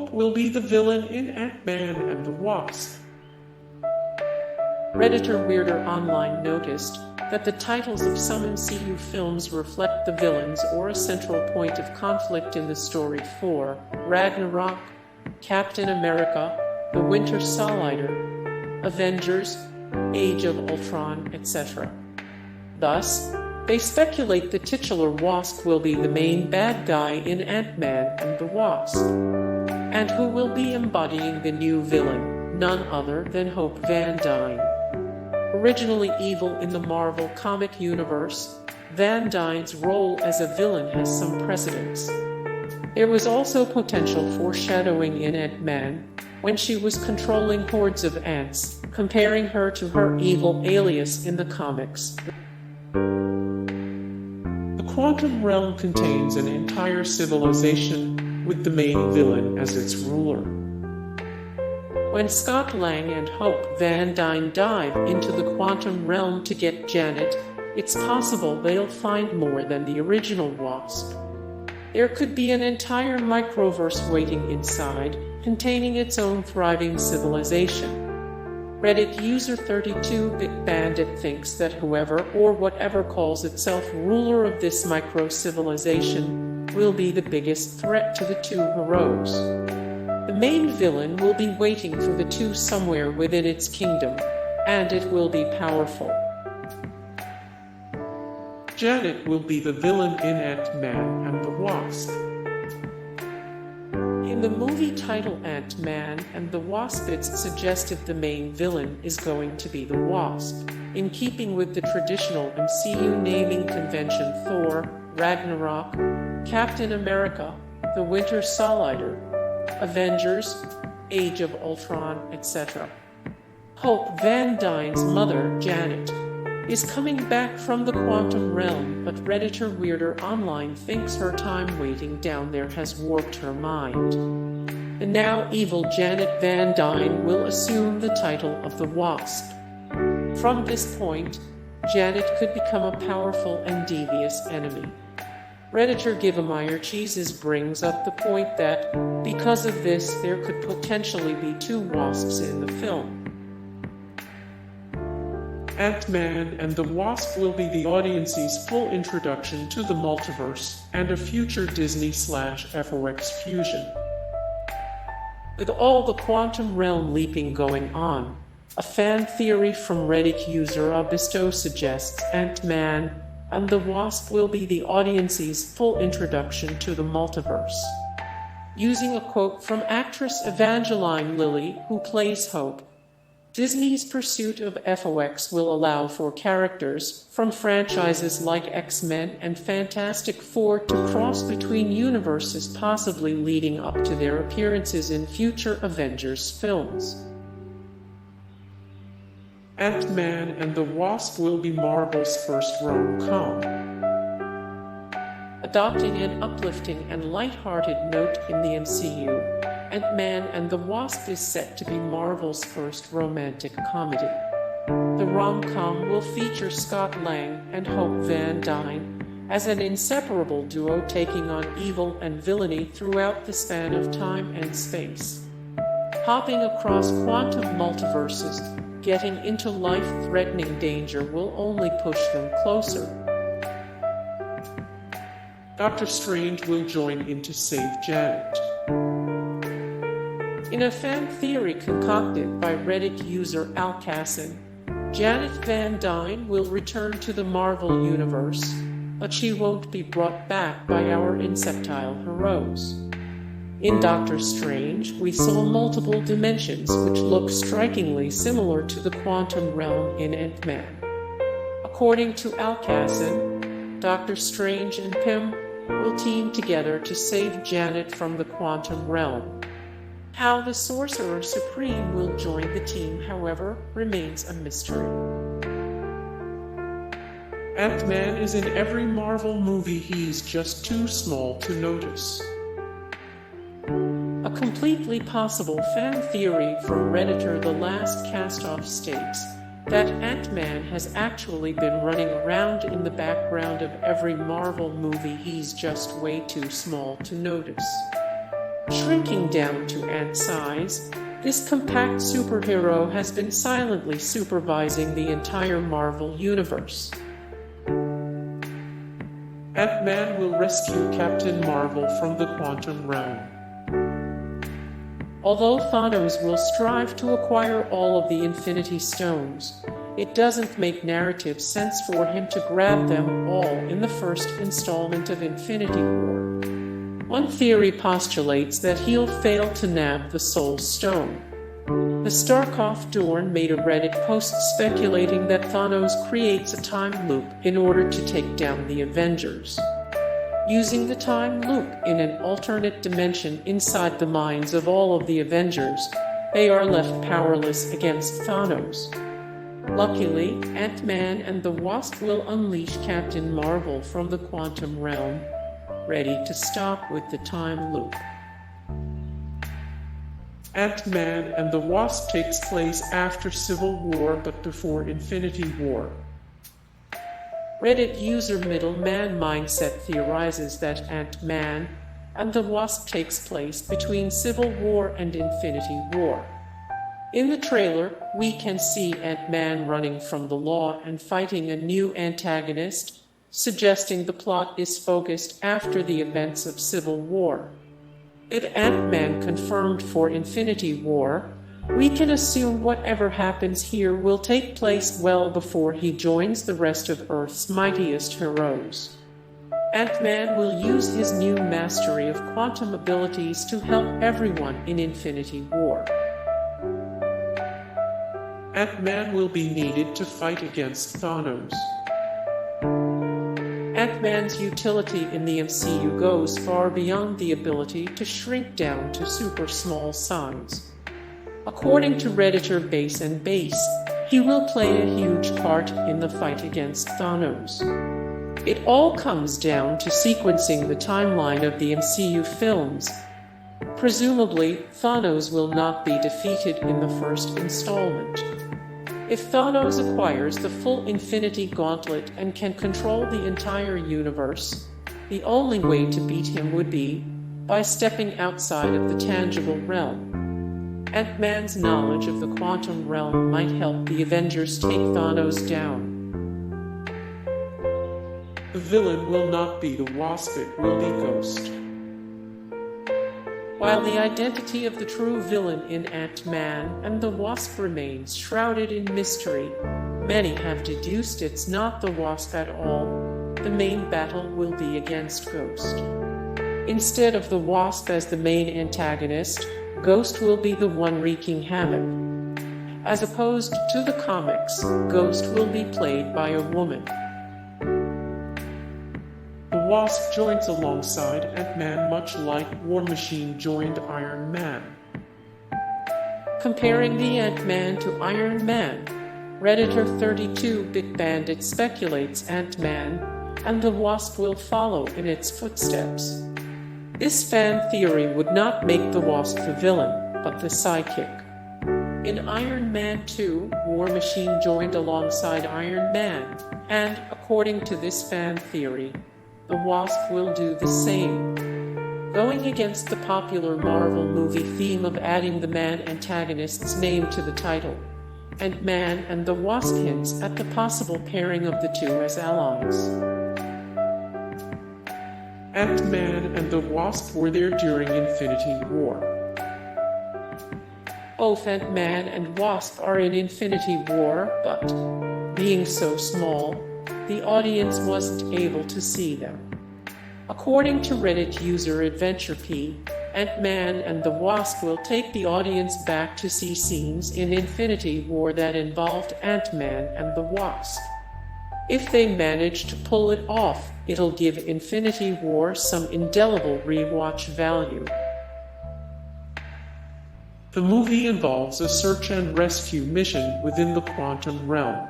Hope will be the villain in Ant-Man and the Wasp. Redditor Weirder Online noticed that the titles of some MCU films reflect the villains or a central point of conflict in the story. For Ragnarok, Captain America, The Winter Soldier, Avengers, Age of Ultron, etc. Thus, they speculate the titular Wasp will be the main bad guy in Ant-Man and the Wasp, and who will be embodying the new villain, none other than Hope Van Dyne. Originally evil in the Marvel comic universe, Van Dyne's role as a villain has some precedence. There was also potential foreshadowing in Ant-Man, when she was controlling hordes of ants, comparing her to her evil alias in the comics. The quantum realm contains an entire civilization, with the main villain as its ruler. When Scott Lang and Hope Van Dyne dive into the quantum realm to get Janet, it's possible they'll find more than the original Wasp. There could be an entire microverse waiting inside, containing its own thriving civilization. Reddit user 32-bit Bandit thinks that whoever or whatever calls itself ruler of this micro-civilization will be the biggest threat to the two heroes. The main villain will be waiting for the two somewhere within its kingdom, and it will be powerful. Janet will be the villain in Ant-Man and the Wasp. In the movie title Ant-Man and the Wasp, it's suggested the main villain is going to be the Wasp, in keeping with the traditional MCU naming convention. Thor, Ragnarok, Captain America, The Winter Soldier, Avengers, Age of Ultron, etc. Hope Van Dyne's mother, Janet, is coming back from the quantum realm, but Redditor Weirder Online thinks her time waiting down there has warped her mind. The now evil Janet Van Dyne will assume the title of the Wasp. From this point, Janet could become a powerful and devious enemy. Redditor Givemeyer Cheeses brings up the point that, because of this, there could potentially be two Wasps in the film. Ant-Man and the Wasp will be the audience's full introduction to the multiverse and a future Disney/FOX fusion. With all the quantum realm leaping going on, a fan theory from Reddit user Wasp.The suggests Ant-Man and the Wasp will be the audience's full introduction to the multiverse. Using a quote from actress Evangeline Lilly, who plays Hope, Disney's pursuit of FOX will allow for characters from franchises like X-Men and Fantastic Four to cross between universes, possibly leading up to their appearances in future Avengers films. Ant-Man and the Wasp will be Marvel's first rom-com. Adopting an uplifting and light-hearted note in the MCU, Ant-Man and the Wasp is set to be Marvel's first romantic comedy. The rom-com will feature Scott Lang and Hope Van Dyne as an inseparable duo taking on evil and villainy throughout the span of time and space. Hopping across quantum multiverses, getting into life-threatening danger will only push them closer. Doctor Strange will join in to save Janet. In a fan theory concocted by Reddit user Alcassin, Janet Van Dyne will return to the Marvel Universe, but she won't be brought back by our insectile heroes. In Doctor Strange, we saw multiple dimensions which look strikingly similar to the quantum realm in Ant-Man. According to Alcassin, Doctor Strange and Pym will team together to save Janet from the quantum realm. How the Sorcerer Supreme will join the team, however, remains a mystery. Ant-Man is in every Marvel movie, he's just too small to notice. A completely possible fan theory from Redditor The Last Castoff states that Ant-Man has actually been running around in the background of every Marvel movie, he's just way too small to notice. Shrinking down to ant size, this compact superhero has been silently supervising the entire Marvel Universe. Ant-Man will rescue Captain Marvel from the quantum realm. Although Thanos will strive to acquire all of the Infinity Stones, it doesn't make narrative sense for him to grab them all in the first installment of Infinity War. One theory postulates that he'll fail to nab the Soul Stone. The Starkoff Dorn made a Reddit post speculating that Thanos creates a time loop in order to take down the Avengers. Using the time loop in an alternate dimension inside the minds of all of the Avengers, they are left powerless against Thanos. Luckily, Ant-Man and the Wasp will unleash Captain Marvel from the quantum realm, ready to stop with the time loop. Ant-Man and the Wasp takes place after Civil War but before Infinity War. Reddit user Middleman Mindset theorizes that Ant-Man and the Wasp takes place between Civil War and Infinity War. In the trailer, we can see Ant-Man running from the law and fighting a new antagonist, suggesting the plot is focused after the events of Civil War. If Ant-Man confirmed for Infinity War, we can assume whatever happens here will take place well before he joins the rest of Earth's mightiest heroes. Ant-Man will use his new mastery of quantum abilities to help everyone in Infinity War. Ant-Man will be needed to fight against Thanos. Ant-Man's utility in the MCU goes far beyond the ability to shrink down to super small size. According to Redditor Base and Base, he will play a huge part in the fight against Thanos. It all comes down to sequencing the timeline of the MCU films. Presumably, Thanos will not be defeated in the first installment. If Thanos acquires the full Infinity Gauntlet and can control the entire universe, the only way to beat him would be by stepping outside of the tangible realm. Ant-Man's knowledge of the quantum realm might help the Avengers take Thanos down. The villain will not be the Wasp, it will be Ghost. While the identity of the true villain in Ant-Man and the Wasp remains shrouded in mystery, many have deduced it's not the Wasp at all. The main battle will be against Ghost. Instead of the Wasp as the main antagonist, Ghost will be the one wreaking havoc. As opposed to the comics, Ghost will be played by a woman. The Wasp joins alongside Ant-Man much like War Machine joined Iron Man. Comparing the Ant-Man to Iron Man, Redditor 32-Bit Bandit speculates Ant-Man and the Wasp will follow in its footsteps. This fan theory would not make the Wasp the villain, but the sidekick. In Iron Man 2, War Machine joined alongside Iron Man, and, according to this fan theory, the Wasp will do the same. Going against the popular Marvel movie theme of adding the man antagonist's name to the title, Ant-Man and the Wasp hints at the possible pairing of the two as allies. Ant-Man and the Wasp were there during Infinity War. Both Ant-Man and Wasp are in Infinity War, but, being so small, the audience wasn't able to see them. According to Reddit user AdventureP, Ant-Man and the Wasp will take the audience back to see scenes in Infinity War that involved Ant-Man and the Wasp. If they manage to pull it off, it'll give Infinity War some indelible rewatch value. The movie involves a search and rescue mission within the quantum realm.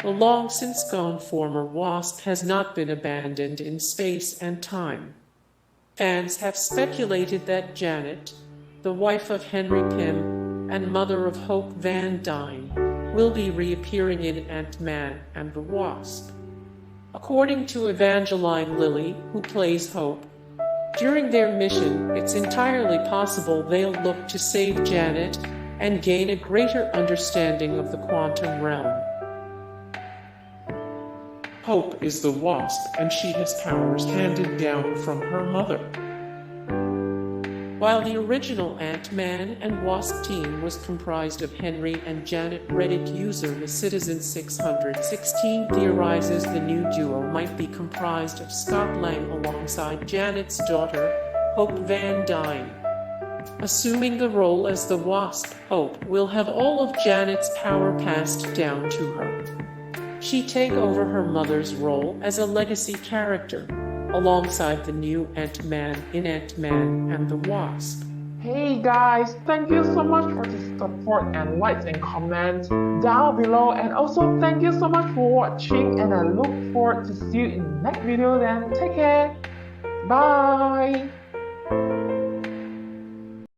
The long-since-gone former Wasp has not been abandoned in space and time. Fans have speculated that Janet, the wife of Henry Pym and mother of Hope Van Dyne, will be reappearing in Ant-Man and the Wasp. According to Evangeline Lilly, who plays Hope, During their mission, it's entirely possible they'll look to save Janet and gain a greater understanding of the quantum realm. Hope is the Wasp, and she has powers handed down from her mother. While the original Ant-Man and Wasp team was comprised of Henry and Janet, Reddit user the Citizen616 theorizes the new duo might be comprised of Scott Lang alongside Janet's daughter, Hope Van Dyne. Assuming the role as the Wasp, Hope will have all of Janet's power passed down to her. She take over her mother's role as a legacy character, alongside the new Ant-Man in Ant-Man and the Wasp. Hey guys, thank you so much for the support and likes and comments down below, and also thank you so much for watching, and I look forward to see you in the next video. Then take care, bye.